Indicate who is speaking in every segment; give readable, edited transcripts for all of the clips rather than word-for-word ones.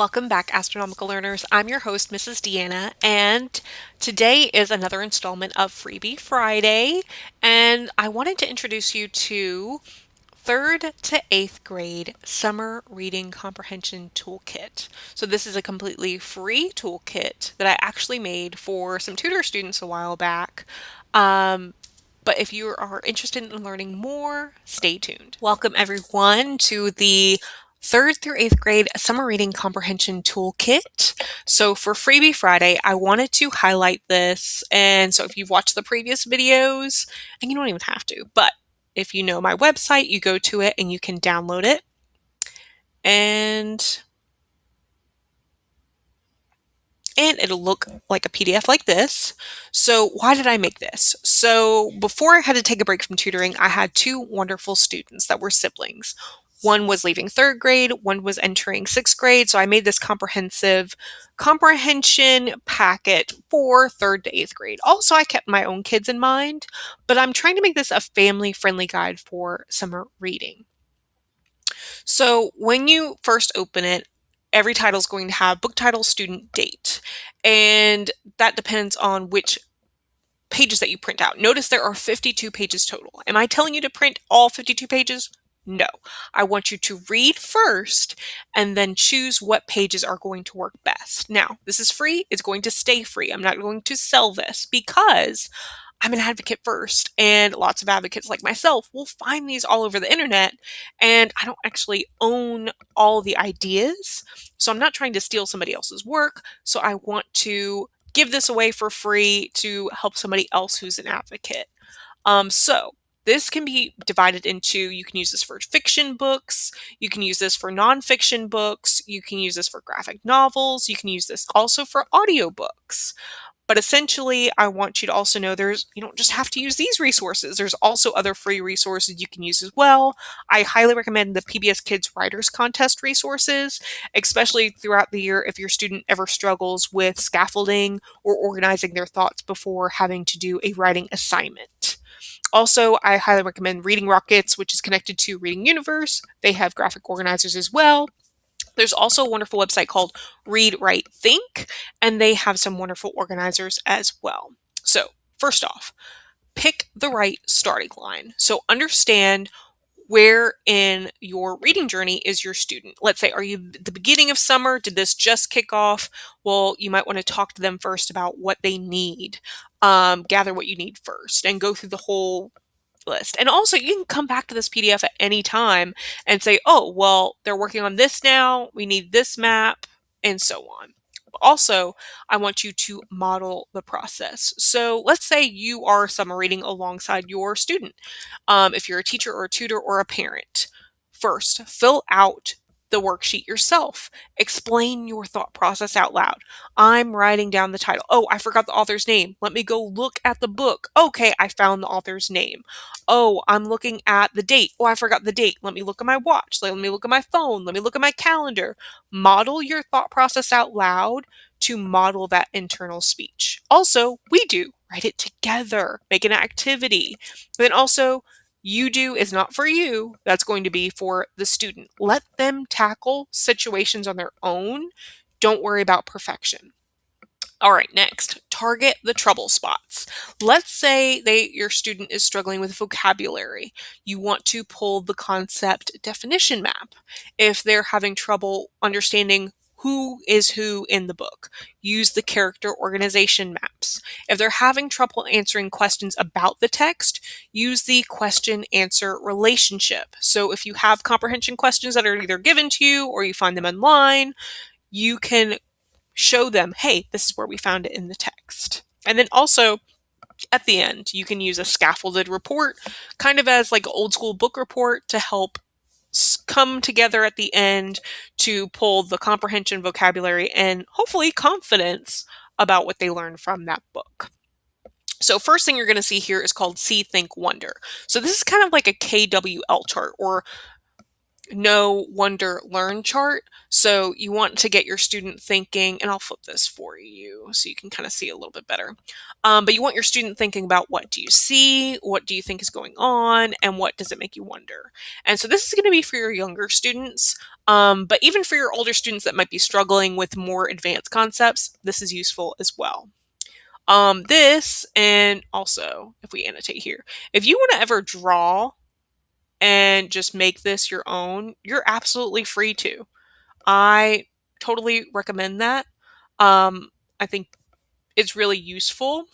Speaker 1: Welcome back, Astronomical Learners. I'm your host, Mrs. Deanna, and today is another installment of Freebie Friday, and I wanted to introduce you to 3rd to 8th grade Summer Reading Comprehension Toolkit. So this is a completely free toolkit that I actually made for some tutor students a while back. But if you are interested in learning more, stay tuned. Welcome everyone to the 3rd through 8th grade Summer Reading Comprehension Toolkit. So for Freebie Friday, I wanted to highlight this. And so if you've watched the previous videos, and you don't even have to, but if you know my website, you go to it and you can download it. And it'll look like a PDF like this. So why did I make this? So before I had to take a break from tutoring, I had two wonderful students that were siblings. One was leaving 3rd grade, one was entering 6th grade. So I made this comprehensive comprehension packet for 3rd to 8th grade. Also, I kept my own kids in mind, but I'm trying to make this a family-friendly guide for summer reading. So when you first open it, every title is going to have book title, student, date, and that depends on which pages that you print out. Notice there are 52 pages total. Am I telling you to print all 52 pages? No. I want you to read first and then choose what pages are going to work best. Now, this is free. It's going to stay free. I'm not going to sell this because I'm an advocate first, and lots of advocates like myself will find these all over the internet, and I don't actually own all the ideas, so I'm not trying to steal somebody else's work, so I want to give this away for free to help somebody else who's an advocate. So this can be divided into, you can use this for fiction books, you can use this for nonfiction books, you can use this for graphic novels, you can use this also for audiobooks. But essentially, I want you to also know you don't just have to use these resources. There's also other free resources you can use as well. I highly recommend the PBS Kids Writers Contest resources, especially throughout the year if your student ever struggles with scaffolding or organizing their thoughts before having to do a writing assignment. Also, I highly recommend Reading Rockets, which is connected to Reading Universe. They have graphic organizers as well. There's also a wonderful website called Read, Write, Think, and they have some wonderful organizers as well. So, first off, pick the right starting line. So, understand where in your reading journey is your student. Let's say, are you at the beginning of summer? Did this just kick off? Well, you might want to talk to them first about what they need. Gather what you need first and go through the whole list. And also, you can come back to this PDF at any time and say, oh, well, they're working on this now, we need this map, and so on. Also, I want you to model the process. So let's say you are summer reading alongside your student. If you're a teacher or a tutor or a parent, first, fill out the worksheet yourself. Explain your thought process out loud. I'm writing down the title. Oh, I forgot the author's name. Let me go look at the book. Okay, I found the author's name. Oh, I'm looking at the date. Oh, I forgot the date. Let me look at my watch. Let me look at my phone. Let me look at my calendar. Model your thought process out loud to model that internal speech. Also, we do. Write it together. Make an activity. Then also, you do is not for you. That's going to be for the student. Let them tackle situations on their own. Don't worry about perfection. All right, next, target the trouble spots. Let's say your student is struggling with vocabulary. You want to pull the concept definition map. If they're having trouble understanding who is who in the book, use the character organization maps. If they're having trouble answering questions about the text, use the question-answer relationship. So if you have comprehension questions that are either given to you or you find them online, you can show them, hey, this is where we found it in the text. And then also, at the end, you can use a scaffolded report, kind of as like an old school book report to help come together at the end to pull the comprehension, vocabulary, and hopefully confidence about what they learned from that book. So first thing you're going to see here is called See, Think, Wonder. So this is kind of like a KWL chart, or know, wonder, learn chart. So you want to get your student thinking, and I'll flip this for you so you can kind of see a little bit better. But you want your student thinking about, what do you see? What do you think is going on? And what does it make you wonder? And so this is going to be for your younger students. But even for your older students that might be struggling with more advanced concepts, this is useful as well. This, and also if we annotate here, if you want to ever draw and just make this your own, you're absolutely free to. I totally recommend that. I think it's really useful.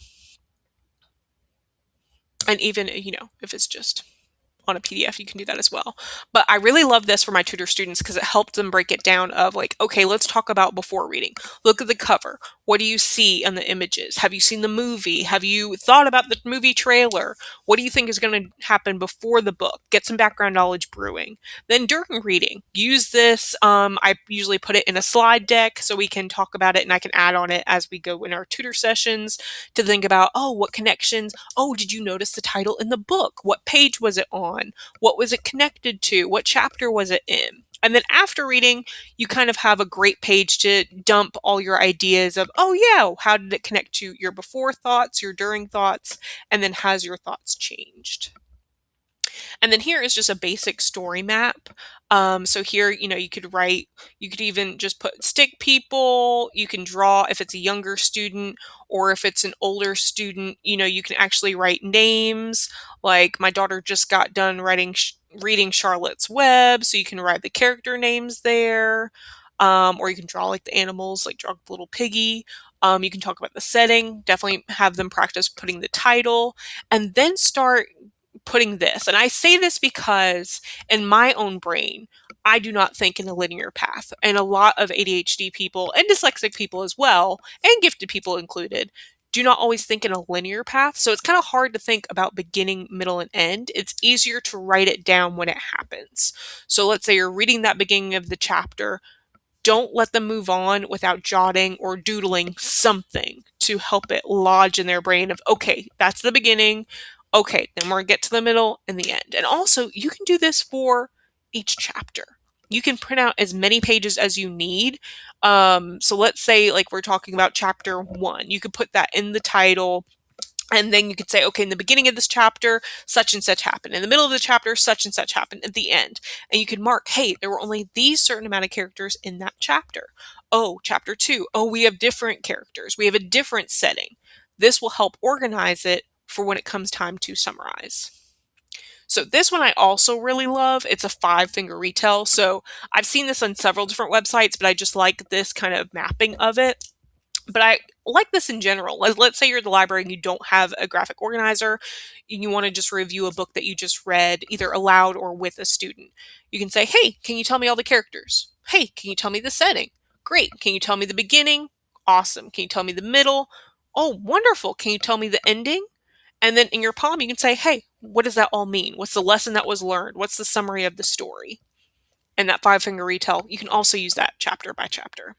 Speaker 1: And even, if it's just on a PDF, you can do that as well. But I really love this for my tutor students because it helped them break it down of like, okay, let's talk about before reading. Look at the cover. What do you see in the images? Have you seen the movie? Have you thought about the movie trailer? What do you think is going to happen before the book? Get some background knowledge brewing. Then during reading, use this. I usually put it in a slide deck so we can talk about it and I can add on it as we go in our tutor sessions to think about, oh, what connections? Oh, did you notice the title in the book? What page was it on? What was it connected to? What chapter was it in? And then after reading, you kind of have a great page to dump all your ideas of, oh yeah, how did it connect to your before thoughts, your during thoughts, and then has your thoughts changed? And then here is just a basic story map. So here, you could write, you could even just put stick people, you can draw if it's a younger student, or if it's an older student, you can actually write names. Like my daughter just got done reading Charlotte's Web, so you can write the character names there. Or you can draw like the animals, like draw the little piggy. You can talk about the setting, definitely have them practice putting the title, and then start putting this. And I say this because in my own brain, I do not think in a linear path. And a lot of ADHD people and dyslexic people as well, and gifted people included, do not always think in a linear path. So it's kind of hard to think about beginning, middle, and end. It's easier to write it down when it happens. So let's say you're reading that beginning of the chapter. Don't let them move on without jotting or doodling something to help it lodge in their brain of, okay, that's the beginning. Okay, then we're gonna get to the middle and the end. And also, you can do this for each chapter. You can print out as many pages as you need. So let's say like we're talking about chapter 1. You could put that in the title. And then you could say, okay, in the beginning of this chapter, such and such happened. In the middle of the chapter, such and such happened at the end. And you could mark, hey, there were only these certain amount of characters in that chapter. Oh, chapter 2. Oh, we have different characters. We have a different setting. This will help organize it for when it comes time to summarize. So this one I also really love. It's a 5-finger retell. So I've seen this on several different websites, but I just like this kind of mapping of it. But I like this in general. Let's say you're at the library and you don't have a graphic organizer, and you want to just review a book that you just read, either aloud or with a student. You can say, hey, can you tell me all the characters? Hey, can you tell me the setting? Great. Can you tell me the beginning? Awesome. Can you tell me the middle? Oh, wonderful. Can you tell me the ending? And then in your palm, you can say, hey, what does that all mean? What's the lesson that was learned? What's the summary of the story? And that 5-finger retell, you can also use that chapter by chapter.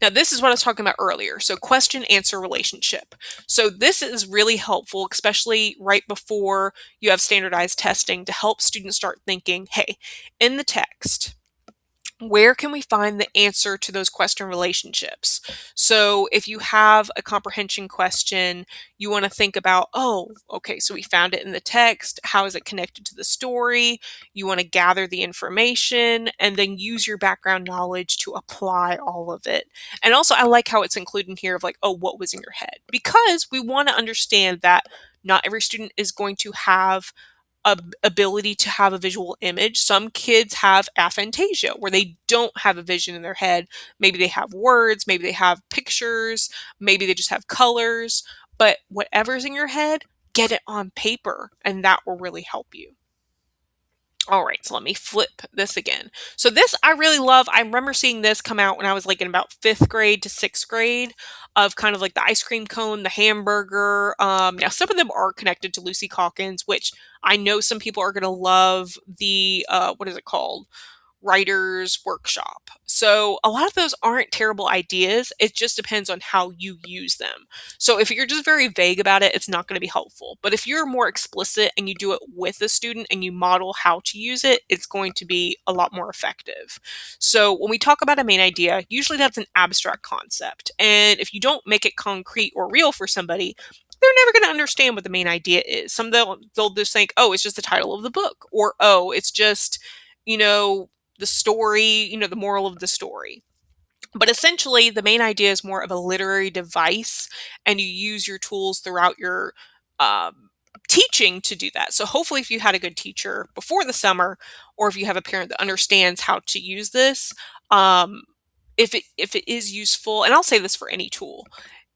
Speaker 1: Now, this is what I was talking about earlier. So question, answer, relationship. So this is really helpful, especially right before you have standardized testing, to help students start thinking, hey, in the text, where can we find the answer to those question relationships? So if you have a comprehension question, you want to think about, oh, okay, so we found it in the text. How is it connected to the story? You want to gather the information and then use your background knowledge to apply all of it. And also, I like how it's included here of like, oh, what was in your head? Because we want to understand that not every student is going to have ability to have a visual image. Some kids have aphantasia where they don't have a vision in their head. Maybe they have words, maybe they have pictures, maybe they just have colors, but whatever's in your head, get it on paper and that will really help you. All right, so let me flip this again. So this I really love. I remember seeing this come out when I was like in about 5th grade to 6th grade, of kind of like the ice cream cone, the hamburger. Now some of them are connected to Lucy Calkins, which I know some people are going to love the, what is it called? writer's workshop. So a lot of those aren't terrible ideas. It just depends on how you use them. So if you're just very vague about it, it's not going to be helpful. But if you're more explicit and you do it with a student and you model how to use it, it's going to be a lot more effective. So when we talk about a main idea, usually that's an abstract concept. And if you don't make it concrete or real for somebody, they're never going to understand what the main idea is. They'll just think, oh, it's just the title of the book, or oh, it's just, you know, the story, the moral of the story. But essentially, the main idea is more of a literary device, and you use your tools throughout your teaching to do that. So hopefully, if you had a good teacher before the summer, or if you have a parent that understands how to use this, if it is useful, and I'll say this for any tool,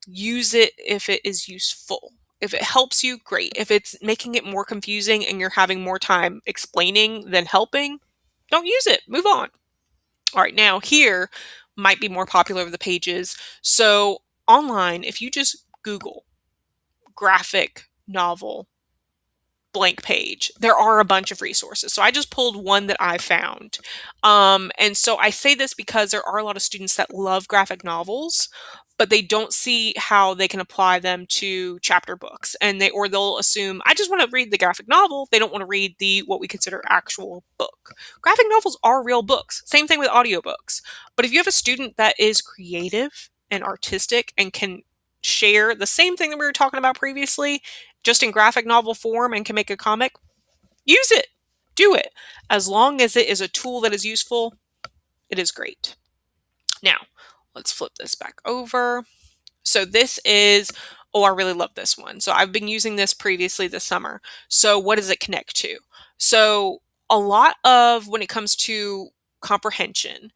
Speaker 1: use it if it is useful. If it helps you, great. If it's making it more confusing and you're having more time explaining than helping, don't use it. Move on. All right, now here might be more popular with the pages. So online, if you just Google graphic novel blank page, there are a bunch of resources. So I just pulled one that I found. And so I say this because there are a lot of students that love graphic novels, but they don't see how they can apply them to chapter books. And they'll assume, I just want to read the graphic novel. They don't want to read the what we consider actual book. Graphic novels are real books. Same thing with audiobooks. But if you have a student that is creative and artistic and can share the same thing that we were talking about previously, just in graphic novel form, and can make a comic, use it. Do it. As long as it is a tool that is useful, it is great. Now, let's flip this back over. So this is, oh, I really love this one. So I've been using this previously this summer. So what does it connect to? So a lot of when it comes to comprehension,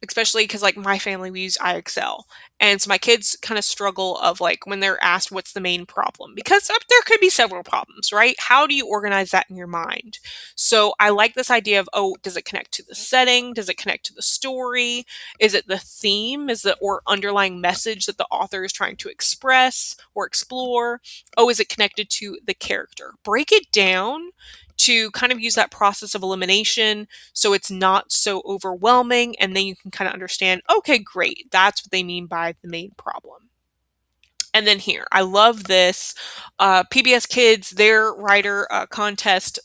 Speaker 1: especially because like my family, we use IXL, and so my kids kind of struggle of like when they're asked what's the main problem, because there could be several problems, right? How do you organize that in your mind? So I like this idea of, oh, does it connect to the setting? Does it connect to the story? Is it the theme? Is it or underlying message that the author is trying to express or explore? Oh, is it connected to the character? Break it down to kind of use that process of elimination so it's not so overwhelming, and then you can kind of understand, okay, great, that's what they mean by the main problem. And then here, I love this. PBS Kids, their writer contest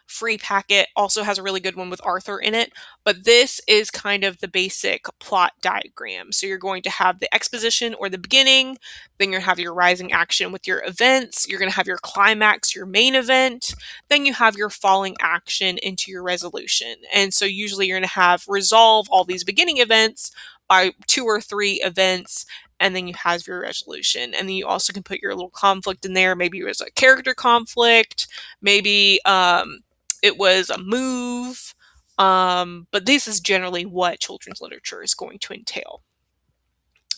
Speaker 1: free packet also has a really good one with Arthur in it, but this is kind of the basic plot diagram. So you're going to have the exposition or the beginning, then you're going to have your rising action with your events, you're going to have your climax, your main event, then you have your falling action into your resolution. And so usually you're going to have resolve all these beginning events by 2 or 3 events, and then you have your resolution. And then you also can put your little conflict in there. Maybe it was a character conflict, maybe it was a move, but this is generally what children's literature is going to entail.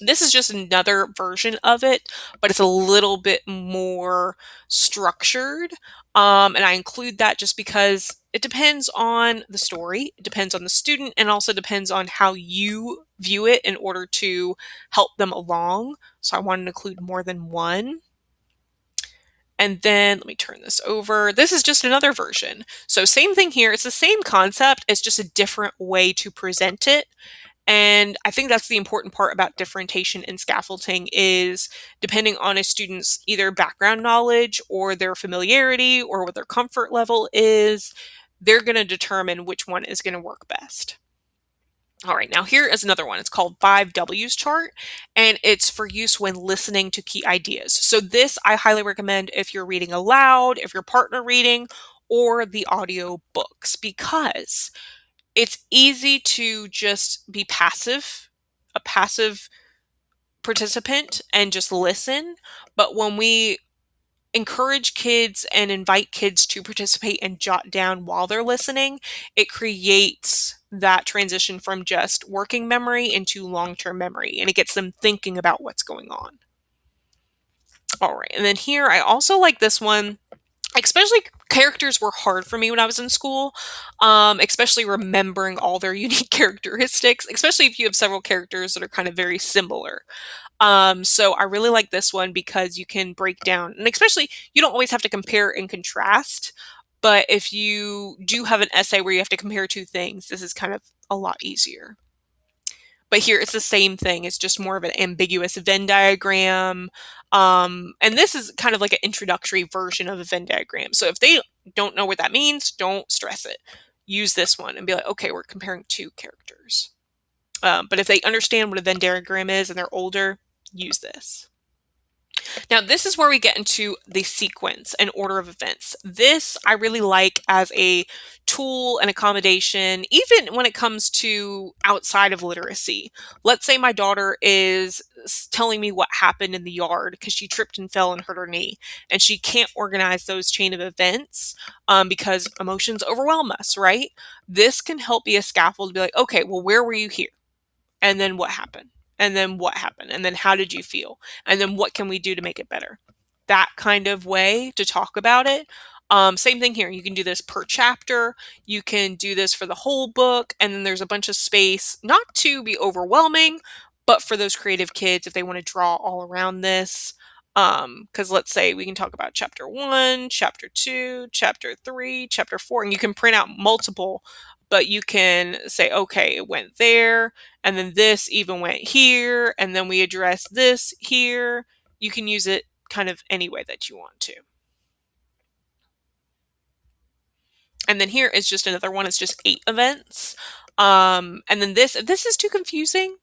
Speaker 1: This is just another version of it, but it's a little bit more structured. And I include that just because it depends on the story, it depends on the student, and also depends on how you view it in order to help them along. So I wanted to include more than one. And then let me turn this over. This is just another version. So same thing here. It's the same concept. It's just a different way to present it. And I think that's the important part about differentiation and scaffolding is depending on a student's either background knowledge or their familiarity or what their comfort level is, they're going to determine which one is going to work best. All right, now here is another one. It's called 5W's chart, and it's for use when listening to key ideas. So this I highly recommend if you're reading aloud, if you're partner reading, or the audio books, because it's easy to just be passive, a passive participant, and just listen. But when we encourage kids and invite kids to participate and jot down while they're listening, it creates that transition from just working memory into long-term memory, and it gets them thinking about what's going on. All right, and then here I also like this one. Especially characters were hard for me when I was in school, especially remembering all their unique characteristics, especially if you have several characters that are kind of very similar. So I really like this one because you can break down, and especially you don't always have to compare and contrast, But if you do have an essay where you have to compare two things, this is kind of a lot easier. But here it's the same thing. It's just more of an ambiguous Venn diagram. And this is kind of like an introductory version of a Venn diagram. So if they don't know what that means, don't stress it. Use this one and be like, okay, we're comparing two characters. But if they understand what a Venn diagram is and they're older, use this. Now, this is where we get into the sequence and order of events. This I really like as a tool and accommodation, even when it comes to outside of literacy. Let's say my daughter is telling me what happened in the yard because she tripped and fell and hurt her knee, and she can't organize those chain of events because emotions overwhelm us, right? This can help be a scaffold to be like, okay, well, where were you here? And then what happened? And then what happened? And then how did you feel? And then what can we do to make it better? That kind of way to talk about it. Same thing here. You can do this per chapter. You can do this for the whole book. And then there's a bunch of space, not to be overwhelming, but for those creative kids, if they want to draw all around this. Because let's say we can talk about chapter 1, chapter 2, chapter 3, chapter 4, and you can print out multiple, but you can say, okay, it went there, and then this even went here, and then we address this here. You can use it kind of any way that you want to. And then here is just another one. It's just 8 events. And then this is too confusing.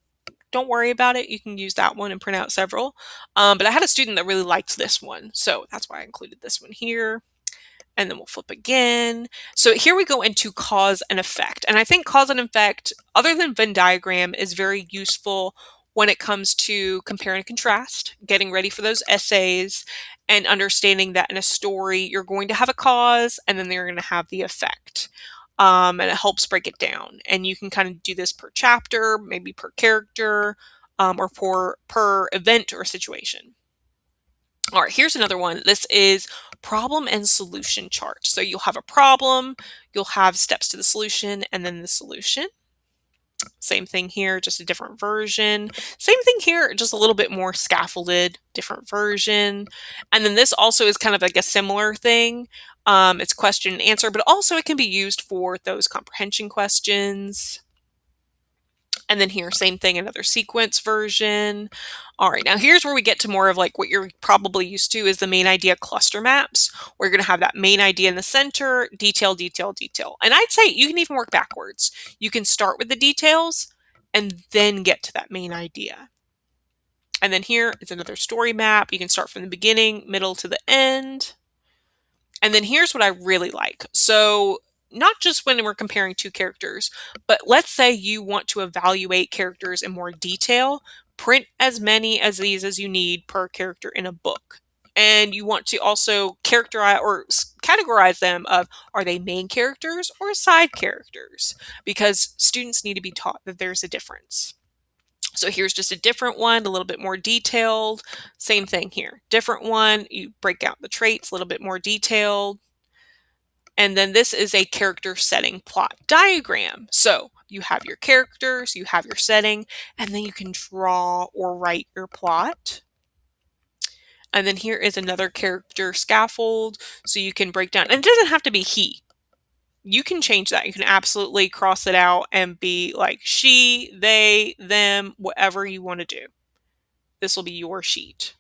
Speaker 1: Don't worry about it. You can use that one and print out several. But I had a student that really liked this one, so that's why I included this one here. And then we'll flip again. So here we go into cause and effect. And I think cause and effect, other than Venn diagram, is very useful when it comes to compare and contrast, getting ready for those essays, and understanding that in a story, you're going to have a cause and then you're going to have the effect. And it helps break it down. And you can kind of do this per chapter, maybe per character, or per event or situation. All right, here's another one. This is problem and solution chart. So you'll have a problem, you'll have steps to the solution, and then the solution. Same thing here, just a different version. Same thing here, just a little bit more scaffolded, different version. And then this also is kind of like a similar thing. It's question and answer, but also it can be used for those comprehension questions. And then here, same thing, another sequence version. All right, now here's where we get to more of like what you're probably used to is the main idea cluster maps. We're going to have that main idea in the center, detail, detail, detail. And I'd say you can even work backwards. You can start with the details and then get to that main idea. And then here is another story map. You can start from the beginning, middle to the end. And then here's what I really like. So not just when we're comparing two characters, but let's say you want to evaluate characters in more detail, print as many as these as you need per character in a book. And you want to also characterize or categorize them of, are they main characters or side characters? Because students need to be taught that there's a difference. So here's just a different one, a little bit more detailed. Same thing here. Different one, you break out the traits, a little bit more detailed. And then this is a character setting plot diagram. So you have your characters, you have your setting, and then you can draw or write your plot. And then here is another character scaffold. So you can break down, and it doesn't have to be he. You can change that. You can absolutely cross it out and be like she, they, them, whatever you want to do. This will be your sheet.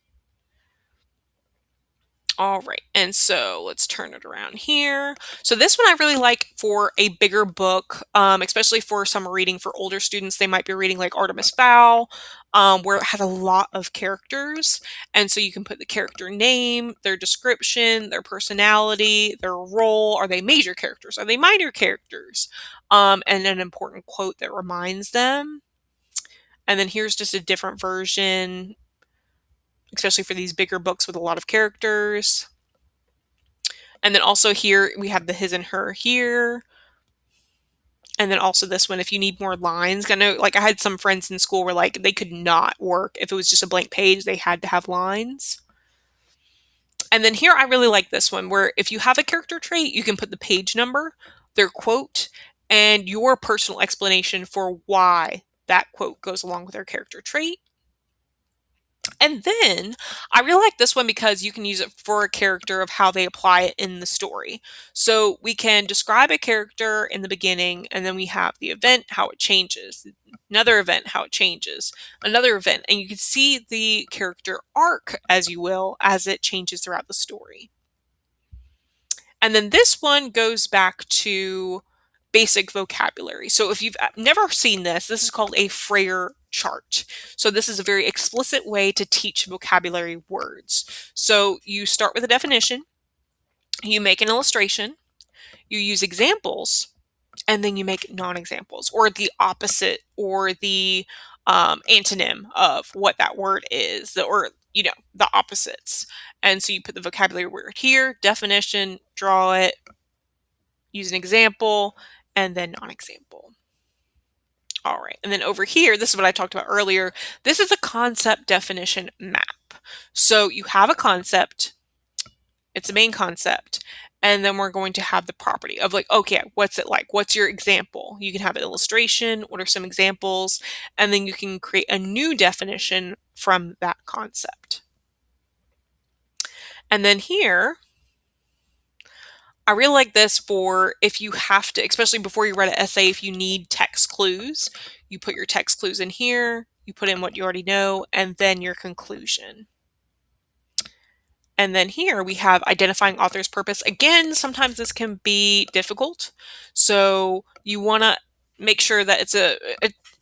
Speaker 1: All right, and so let's turn it around here. So this one I really like for a bigger book, especially for summer reading for older students. They might be reading like Artemis Fowl, where it has a lot of characters. And so you can put the character name, their description, their personality, their role. Are they major characters? Are they minor characters? And an important quote that reminds them. And then here's just a different version, especially for these bigger books with a lot of characters. And then also here we have the his and her here. And then also this one, if you need more lines. I know, like I had some friends in school where like they could not work if it was just a blank page, they had to have lines. And then here I really like this one where if you have a character trait, you can put the page number, their quote, and your personal explanation for why that quote goes along with their character trait. And then I really like this one because you can use it for a character of how they apply it in the story. So we can describe a character in the beginning, and then we have the event, how it changes, another event, how it changes, another event, and you can see the character arc, as you will, as it changes throughout the story. And then this one goes back to basic vocabulary. So if you've never seen this, this is called a Freyer chart. So this is a very explicit way to teach vocabulary words. So you start with a definition, you make an illustration, you use examples, and then you make non-examples or the opposite or the antonym of what that word is, or the opposites. And so you put the vocabulary word here, definition, draw it, use an example, and then non-example. All right, and then over here, this is what I talked about earlier. This is a concept definition map. So you have a concept, it's a main concept, and then we're going to have the property of like, okay, what's it like? What's your example? You can have an illustration, what are some examples, and then you can create a new definition from that concept. And then here, I really like this for if you have to, especially before you write an essay, if you need text clues, you put your text clues in here, you put in what you already know, and then your conclusion. And then here we have identifying author's purpose. Again, sometimes this can be difficult. So you want to make sure that it's a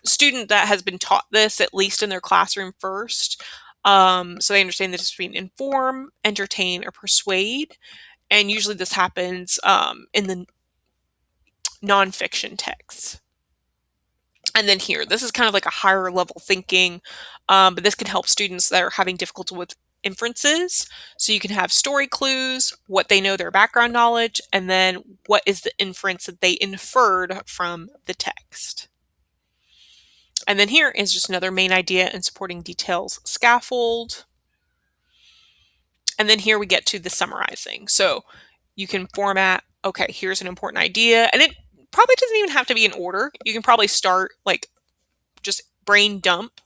Speaker 1: student that has been taught this, at least in their classroom first. So they understand the difference between inform, entertain, or persuade. And usually this happens in the nonfiction texts. And then here, this is kind of like a higher level thinking, but this can help students that are having difficulty with inferences. So you can have story clues, what they know, their background knowledge, and then what is the inference that they inferred from the text. And then here is just another main idea and supporting details scaffold. And then here we get to the summarizing. So you can format, okay, here's an important idea, and it probably doesn't even have to be in order. You can probably start like just brain dump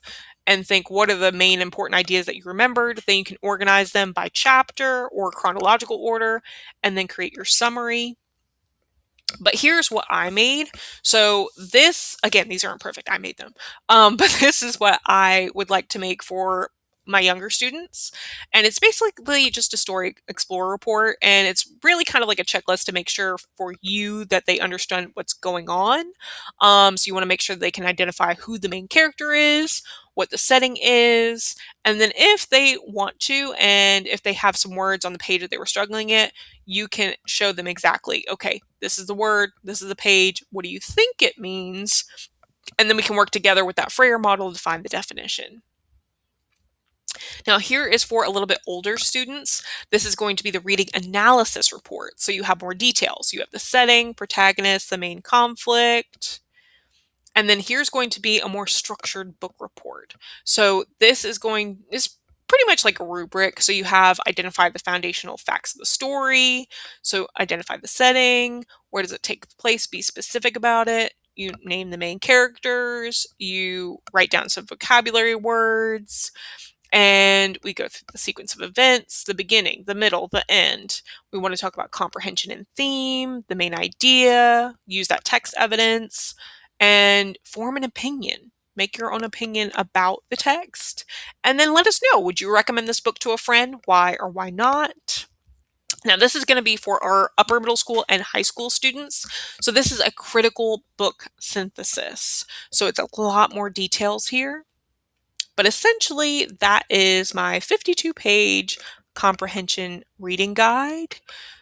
Speaker 1: and think, what are the main important ideas that you remembered? Then you can organize them by chapter or chronological order and then create your summary. But here's what I made. So this, again, these aren't perfect. I made them. But this is what I would like to make for my younger students. And it's basically just a story explorer report. And it's really kind of like a checklist to make sure for you that they understand what's going on. So you want to make sure that they can identify who the main character is, what the setting is, and then if they want to, and if they have some words on the page that they were struggling at, you can show them exactly, okay, this is the word, this is the page, what do you think it means? And then we can work together with that Freyer model to find the definition. Now here is for a little bit older students. This is going to be the reading analysis report. So you have more details. You have the setting, protagonist, the main conflict. And then here's going to be a more structured book report. So this is pretty much like a rubric. So you have identify the foundational facts of the story. So identify the setting, where does it take place, be specific about it. You name the main characters, you write down some vocabulary words, and we go through the sequence of events, the beginning, the middle, the end. We want to talk about comprehension and theme, the main idea, use that text evidence, and form an opinion. Make your own opinion about the text. And then let us know, would you recommend this book to a friend? Why or why not? Now, this is going to be for our upper middle school and high school students. So this is a critical book synthesis. So it's a lot more details here. But essentially, that is my 52-page comprehension reading guide.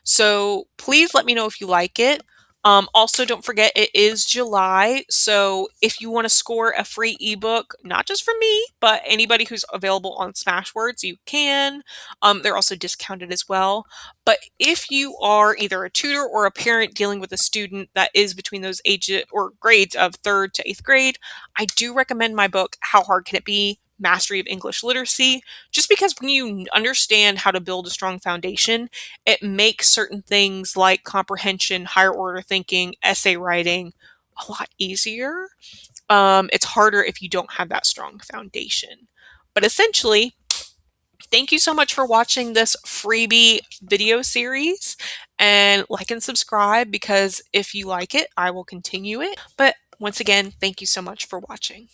Speaker 1: So please let me know if you like it. Also, don't forget it is July, so if you want to score a free ebook, not just from me, but anybody who's available on Smashwords, you can. They're also discounted as well. But if you are either a tutor or a parent dealing with a student that is between those ages or grades of 3rd to 8th grade, I do recommend my book, How Hard Can It Be? Mastery of English Literacy, just because when you understand how to build a strong foundation, it makes certain things like comprehension, higher order thinking, essay writing a lot easier. It's harder if you don't have that strong foundation. But essentially, Thank you so much for watching this freebie video series, and like and subscribe because if you like it, I will continue it. But once again, thank you so much for watching.